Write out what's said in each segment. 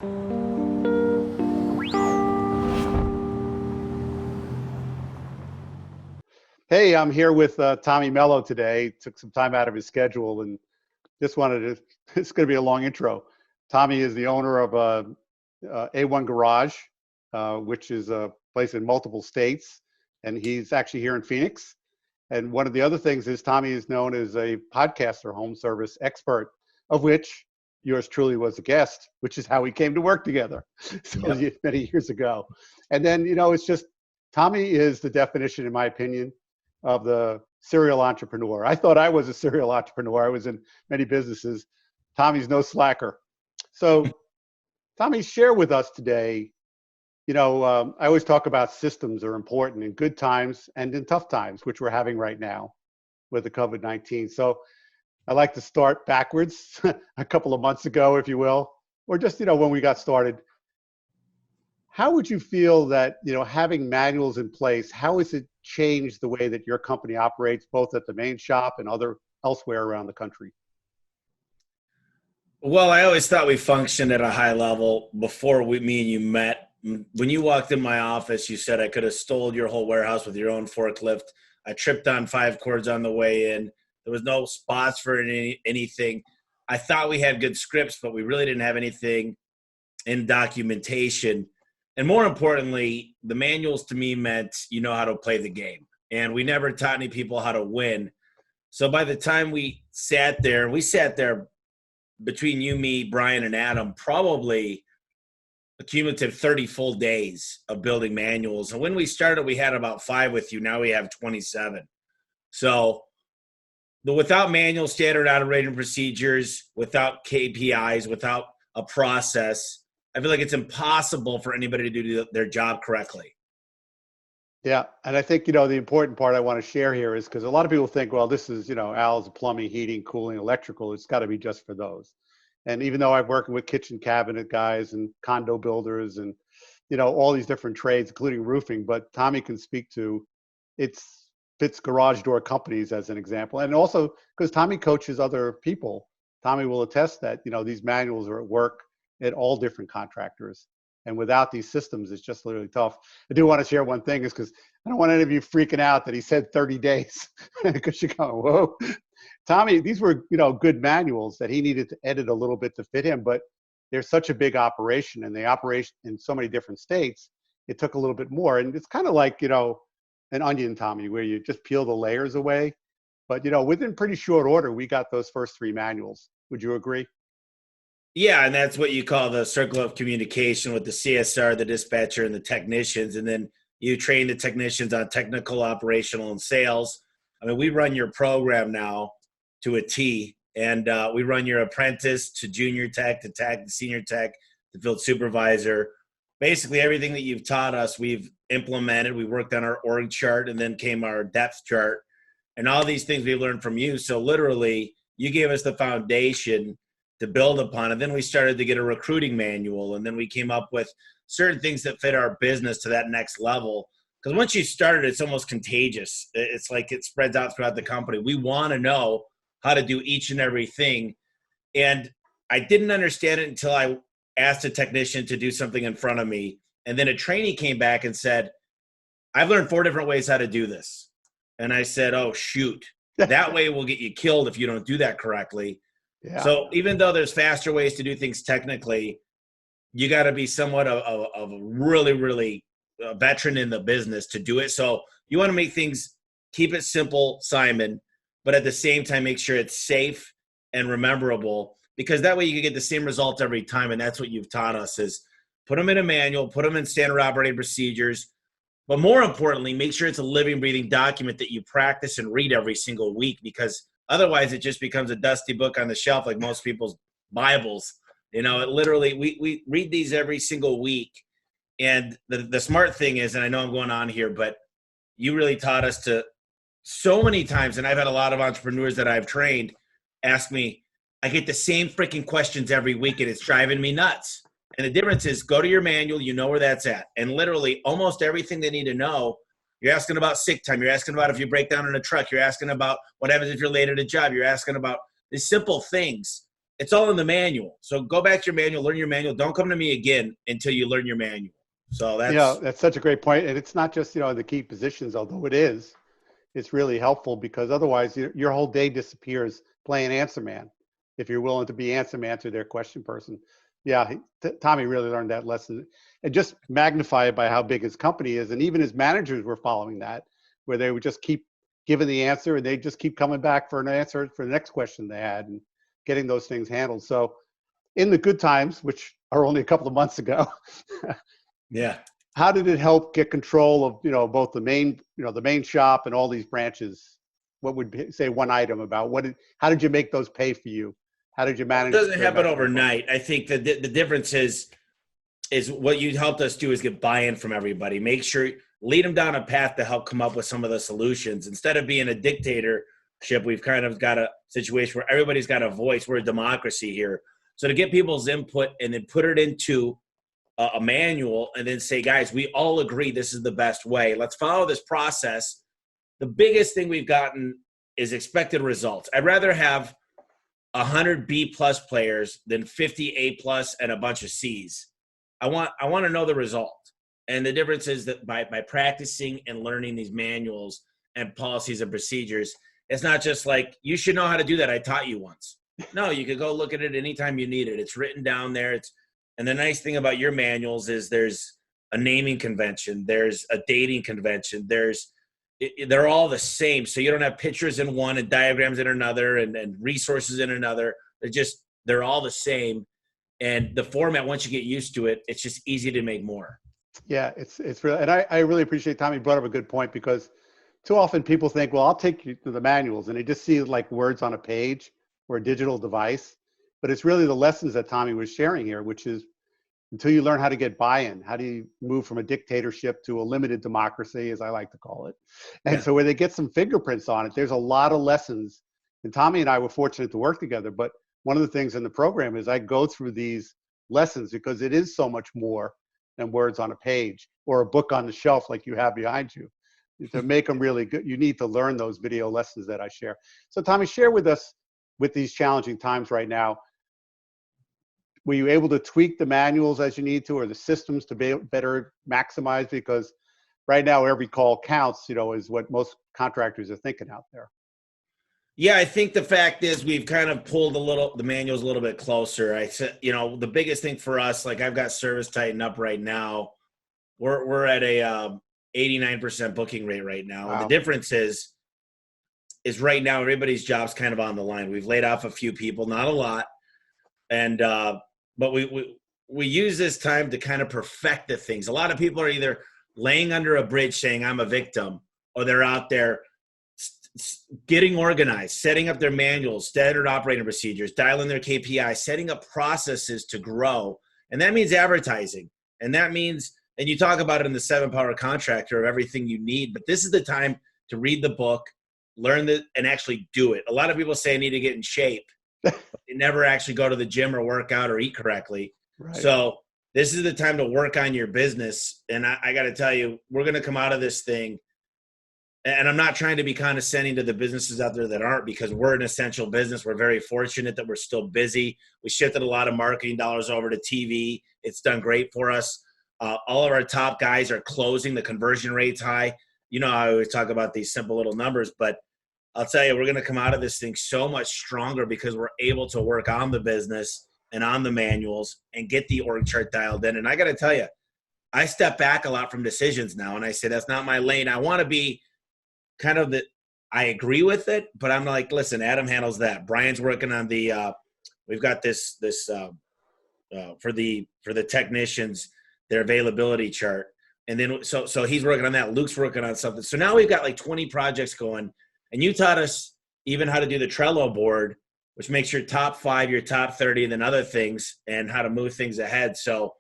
Hey, I'm here with Tommy Mello today. Took some time out of his schedule and just wanted to, it's going to be a long intro. Tommy is the owner of A1 Garage, which is a place in multiple states, and he's actually here in Phoenix. And one of the other things is Tommy is known as a podcaster, home service expert, of which yours truly was a guest, which is how we came to work together so Yep. many years ago. And then, it's just Tommy is the definition, in my opinion, of the serial entrepreneur. I thought I was a serial entrepreneur. I was in many businesses. Tommy's no slacker. So, Tommy, share with us today. I always talk about systems are important in good times and in tough times, which we're having right now with the COVID-19. So, I like to start backwards a couple of months ago, if you will, or just, when we got started. How would you feel that, having manuals in place, how has it changed the way that your company operates, both at the main shop and elsewhere around the country? Well, I always thought we functioned at a high level before me and you met. When you walked in my office, you said I could have stole your whole warehouse with your own forklift. I tripped on 5 cords on the way in. There was no spots for anything. I thought we had good scripts, but we really didn't have anything in documentation. And more importantly, the manuals to me meant you know how to play the game. And we never taught any people how to win. So by the time we sat there between you, me, Brian, and Adam, probably a cumulative 30 full days of building manuals. And when we started, we had about 5 with you. Now we have 27. So without manual standard operating procedures, without KPIs, without a process, I feel like it's impossible for anybody to do their job correctly. Yeah. And I think, the important part I want to share here is because a lot of people think, well, this is, Al's plumbing, heating, cooling, electrical. It's got to be just for those. And even though I'm working with kitchen cabinet guys and condo builders and, all these different trades, including roofing, but Tommy can speak to it's fits garage door companies as an example. And also because Tommy coaches other people, Tommy will attest that, these manuals are at work at all different contractors. And without these systems, it's just literally tough. I do want to share one thing is because I don't want any of you freaking out that he said 30 days because you're going, whoa. Tommy, these were, good manuals that he needed to edit a little bit to fit him, but they're such a big operation and they operate in so many different states. It took a little bit more. And it's kind of like, an onion, Tommy, where you just peel the layers away. But, within pretty short order, we got those first 3 manuals. Would you agree? Yeah, and that's what you call the circle of communication with the CSR, the dispatcher, and the technicians. And then you train the technicians on technical, operational, and sales. I mean, we run your program now to a T, and we run your apprentice to junior tech, to tech, to senior tech, to field supervisor. Basically, everything that you've taught us, we've implemented. We worked on our org chart, and then came our depth chart. And all these things we learned from you. So literally, you gave us the foundation to build upon. And then we started to get a recruiting manual. And then we came up with certain things that fit our business to that next level. Because once you started, it's almost contagious. It's like it spreads out throughout the company. We want to know how to do each and everything. And I didn't understand it until I asked a technician to do something in front of me. And then a trainee came back and said, I've learned 4 different ways how to do this. And I said, oh, shoot. That way we'll get you killed if you don't do that correctly. Yeah. So even though there's faster ways to do things technically, you got to be somewhat of a really, really veteran in the business to do it. So you want to make things, keep it simple, Simon, but at the same time, make sure it's safe and rememberable, because that way you can get the same result every time. And that's what you've taught us is put them in a manual, put them in standard operating procedures, but more importantly, make sure it's a living, breathing document that you practice and read every single week, because otherwise, it just becomes a dusty book on the shelf like most people's Bibles. It literally, we read these every single week. And the smart thing is, and I know I'm going on here, but you really taught us to so many times, and I've had a lot of entrepreneurs that I've trained ask me, I get the same freaking questions every week, and it's driving me nuts. And the difference is go to your manual, you know where that's at. And literally almost everything they need to know. You're asking about sick time. You're asking about if you break down in a truck. You're asking about what happens if you're late at a job. You're asking about these simple things. It's all in the manual. So go back to your manual, learn your manual. Don't come to me again until you learn your manual. So That's such a great point. And it's not just, the key positions, although it is. It's really helpful because otherwise your whole day disappears playing answer man if you're willing to be answer man to their question person. Yeah, Tommy really learned that lesson, and just magnify it by how big his company is. And even his managers were following that, where they would just keep giving the answer and they just keep coming back for an answer for the next question they had and getting those things handled. So in the good times, which are only a couple of months ago, yeah. How did it help get control of, both the main shop and all these branches? What would be, say one item about how did you make those pay for you? How did you manage? It doesn't happen overnight. I think the difference is what you helped us do is get buy-in from everybody. Make sure, lead them down a path to help come up with some of the solutions. Instead of being a dictatorship, we've kind of got a situation where everybody's got a voice. We're a democracy here. So to get people's input and then put it into a manual and then say, guys, we all agree this is the best way. Let's follow this process. The biggest thing we've gotten is expected results. I'd rather have 100 B+ players than 50 A+ and a bunch of C's. I want to know the result. And the difference is that by practicing and learning these manuals and policies and procedures, it's not just like, you should know how to do that, I taught you once. No, you could go look at it anytime you need it. It's written down there. And the nice thing about your manuals is there's a naming convention, there's a dating convention, they're all the same. So you don't have pictures in one and diagrams in another and resources in another. They're all the same. And the format, once you get used to it, it's just easy to make more. Yeah, it's really, and I really appreciate Tommy brought up a good point, because too often people think, well, I'll take you to the manuals, and they just see like words on a page or a digital device. But it's really the lessons that Tommy was sharing here, which is until you learn how to get buy-in, how do you move from a dictatorship to a limited democracy, as I like to call it. And so where they get some fingerprints on it, there's a lot of lessons. And Tommy and I were fortunate to work together. But one of the things in the program is I go through these lessons because it is so much more than words on a page or a book on the shelf like you have behind you. To make them really good, you need to learn those video lessons that I share. So Tommy, share with us, with these challenging times right now, were you able to tweak the manuals as you need to, or the systems to be better maximize? Because right now every call counts, is what most contractors are thinking out there. Yeah, I think the fact is we've kind of pulled the manuals a little bit closer. I said, the biggest thing for us, like I've got Service Titan up right now. We're at a 89% booking rate right now. Wow. And the difference is right now everybody's job's kind of on the line. We've laid off a few people, not a lot, and but we use this time to kind of perfect the things. A lot of people are either laying under a bridge saying I'm a victim, or they're out there getting organized, setting up their manuals, standard operating procedures, dialing their KPI, setting up processes to grow. And that means advertising. And that means, and you talk about it in the 7-Power Contractor of everything you need, but this is the time to read the book, learn and actually do it. A lot of people say I need to get in shape. They never actually go to the gym or work out or eat correctly. Right. So this is the time to work on your business. And I got to tell you, we're going to come out of this thing. And I'm not trying to be condescending to the businesses out there that aren't, because we're an essential business. We're very fortunate that we're still busy. We shifted a lot of marketing dollars over to TV. It's done great for us. All of our top guys are closing. The conversion rate's high. I always talk about these simple little numbers, but I'll tell you, we're going to come out of this thing so much stronger because we're able to work on the business and on the manuals and get the org chart dialed in. And I got to tell you, I step back a lot from decisions now, and I say, that's not my lane. I want to be kind of I agree with it, but I'm like, listen, Adam handles that. Brian's working on we've got this for the technicians, their availability chart. And then, so he's working on that. Luke's working on something. So now we've got like 20 projects going. And you taught us even how to do the Trello board, which makes your top 5, your top 30, and then other things, and how to move things ahead. So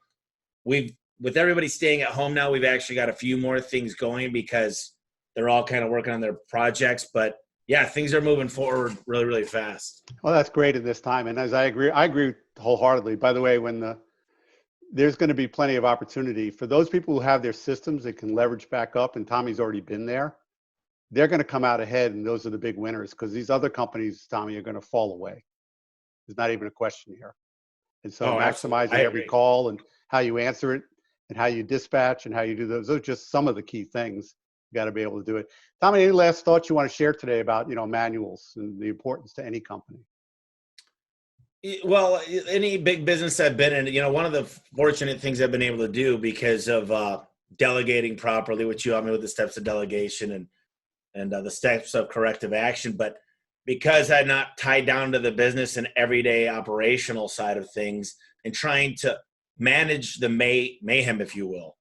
with everybody staying at home now, we've actually got a few more things going because they're all kind of working on their projects. But yeah, things are moving forward really, really fast. Well, that's great at this time. And as I agree wholeheartedly. By the way, there's going to be plenty of opportunity for those people who have their systems that can leverage back up, and Tommy's already been there. They're going to come out ahead, and those are the big winners, because these other companies, Tommy, are going to fall away. There's not even a question here. And so Oh, absolutely. maximizing I every agree. call and how you answer it and how you dispatch and how you do those are just some of the key things. You got to be able to do it. Tommy, any last thoughts you want to share today about, manuals and the importance to any company? Well, any big business I've been in, one of the fortunate things I've been able to do because of delegating properly, which you helped me with the steps of delegation and the steps of corrective action. But because I'm not tied down to the business and everyday operational side of things and trying to manage the mayhem, if you will,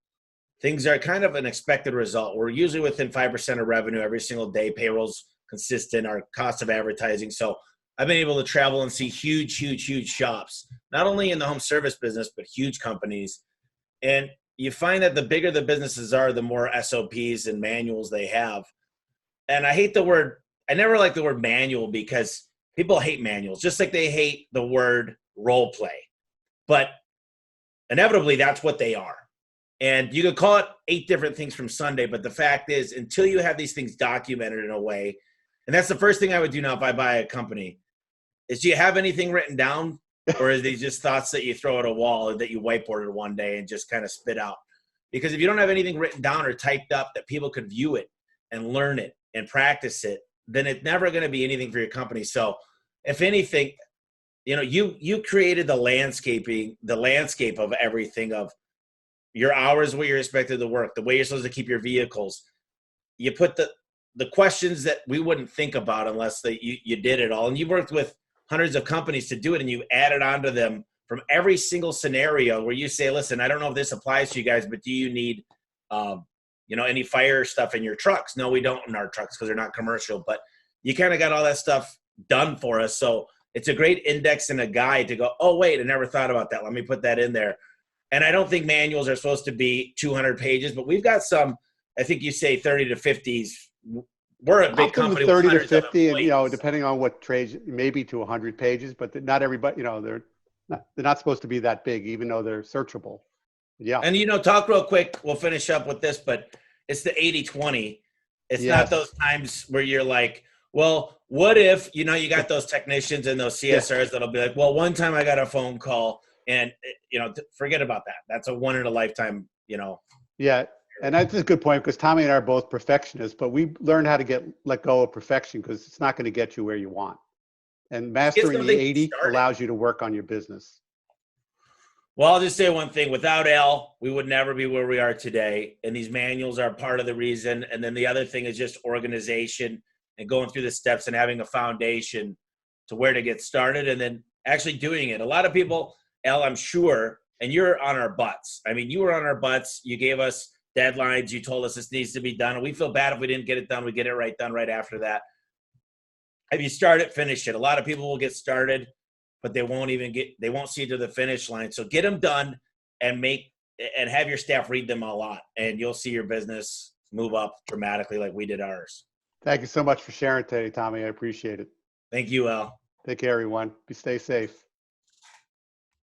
things are kind of an expected result. We're usually within 5% of revenue every single day. Payroll's consistent, our cost of advertising. So I've been able to travel and see huge, huge, huge shops, not only in the home service business, but huge companies. And you find that the bigger the businesses are, the more SOPs and manuals they have. And I never like the word manual because people hate manuals, just like they hate the word role play. But inevitably, that's what they are. And you could call it 8 different things from Sunday, but the fact is, until you have these things documented in a way, and that's the first thing I would do now if I buy a company, is do you have anything written down? Or is these just thoughts that you throw at a wall or that you whiteboarded one day and just kind of spit out? Because if you don't have anything written down or typed up that people could view it and learn it and practice it, then it's never going to be anything for your company. So if anything, you created the landscape of everything, of your hours, where you're expected to work, the way you're supposed to keep your vehicles. You put the questions that we wouldn't think about unless you did it all. And you worked with hundreds of companies to do it, and you added onto them from every single scenario where you say, listen, I don't know if this applies to you guys, but do you need, any fire stuff in your trucks? No, we don't in our trucks because they're not commercial, but you kind of got all that stuff done for us. So it's a great index and a guide to go, oh, wait, I never thought about that. Let me put that in there. And I don't think manuals are supposed to be 200 pages, but we've got some, I think you say 30 to 50s. We're a big company with 30 to hundreds of 50, and employees. depending on what trades, maybe to 100 pages, but not everybody, they're not supposed to be that big, even though they're searchable. Yeah. And, talk real quick. We'll finish up with this, but it's the 80-20. It's not those Yes. times where you're like, well, what if, you got those technicians and those CSRs that'll be like, well, one time I got a phone call and, forget about that. That's a one in a lifetime, Yeah. And that's a good point, because Tommy and I are both perfectionists, but we learned how to let go of perfection, because it's not going to get you where you want. And just get mastering the something 80 started. allows you to work on your business. Well, I'll just say one thing. Without Al, we would never be where we are today. And these manuals are part of the reason. And then the other thing is just organization and going through the steps and having a foundation to where to get started and then actually doing it. A lot of people, Al, I'm sure, and you're on our butts. I mean, you were on our butts. You gave us deadlines. You told us this needs to be done. And we feel bad if we didn't get it done. We get it done right after that. If you start it, finish it. A lot of people will get started, but they won't see it to the finish line. So get them done and have your staff read them a lot, and you'll see your business move up dramatically like we did ours. Thank you so much for sharing today, Tommy. I appreciate it. Thank you, Al. Take care, everyone. Stay safe.